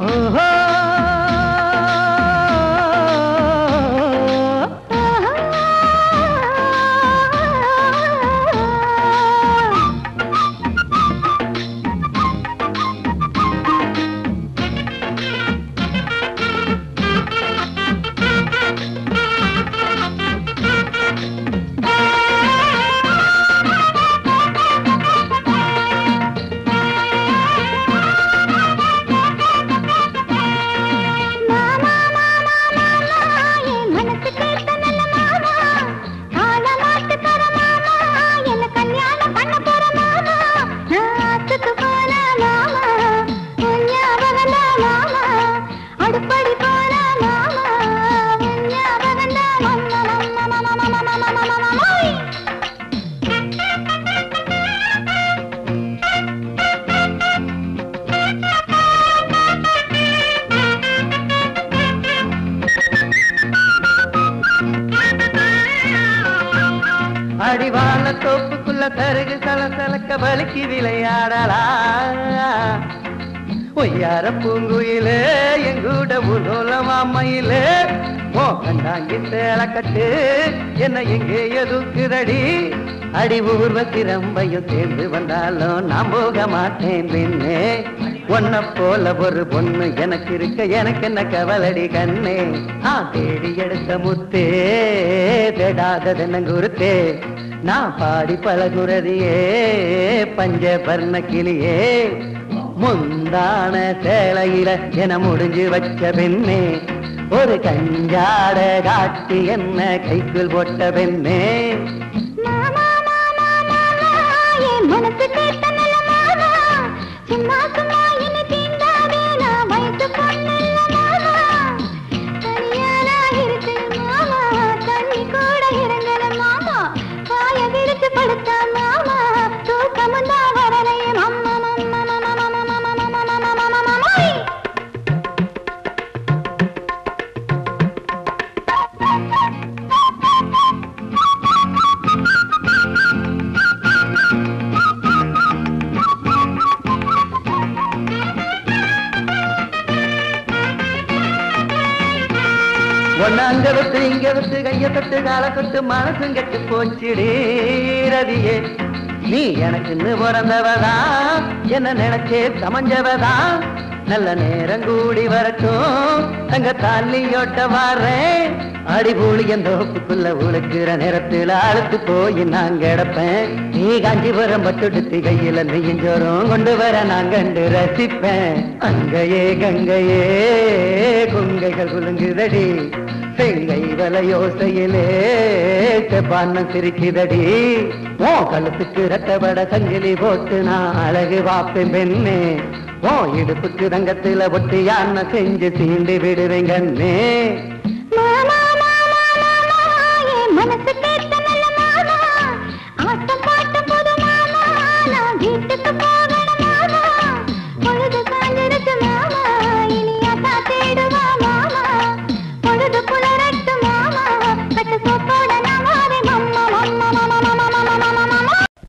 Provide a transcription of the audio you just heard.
ஓஹோ அடிவான தோப்புக்குள்ள தருகு சலசலக்க வலிக்கு விளையாடலா ஒய்யார பூங்குயிலே எங்கூட உலோலமாமையிலே ஓ கண்டாங்கி சேலக்கட்டு என்ன எங்கே எதுக்குதடி அடி ஊர்வசி ரம்பையும் சேர்ந்து வந்தாலும் நான் போக மாட்டேன் பின்னே ஒன்ன போல ஒரு பொண்ணு எனக்கு இருக்க எனக்கு என்ன கவலடி கண்ணே தேடி எடுத்த முத்தே தேடாதது நங்குருத்தே நான் பாடி பழகுறதியே பஞ்சபர்ண கிளியே முந்தான சேலையில என முடிஞ்சு வச்ச பெண்ணே ஒரு கஞ்சாட காட்டி என்ன கைக்குள் போட்ட பெண்ணே மனசு கேட்ட சும்மா சும்மா என்ன தீண்டாதே நான் வயசு பொண்ணில்ல மாமா தனியானா இருக்கு மாமா தண்ணி கூட இறங்கல மாமா காய விரிச்சு படுத்தா மாமா தூக்கமும் தான் வரலையே மாமா அங்க விட்டு இங்க விட்டு கைய தொட்டு கால தொட்டு மனசும் கெட்டு போச்சிடி ரதியே நீ எனக்குன்னு பிறந்தவதா என்ன நினைச்சே சமஞ்சவதா நல்ல நேரம் கூடி வரட்டும் தங்க தாலியோட்ட வாரேன் அடிபூலி என் தோப்புக்குள்ள உழுக்கிற நேரத்தில் அழுத்து போய் நான் கிடப்பேன் நீ காஞ்சிபுரம் பட்டுடுத்தி கையில நெய்யஞ்சோறும் கொண்டு வர நான் கண்டு ரசிப்பேன் அங்கையே கங்கையே கொங்கைகள் குலுங்குதடி செங்கை வலையோசையிலே பான்னம் சிரிக்குதடி ஓ கழுத்துக்கு ரட்டபட சங்கிலி போட்டு நான் அழகு வாப்பேன் பெண்ணே ஓ இடுப்புக்கு ரங்கத்துல ஒட்டி யானை செஞ்சு சீண்டி விடுவேங்கண்ணே மாமா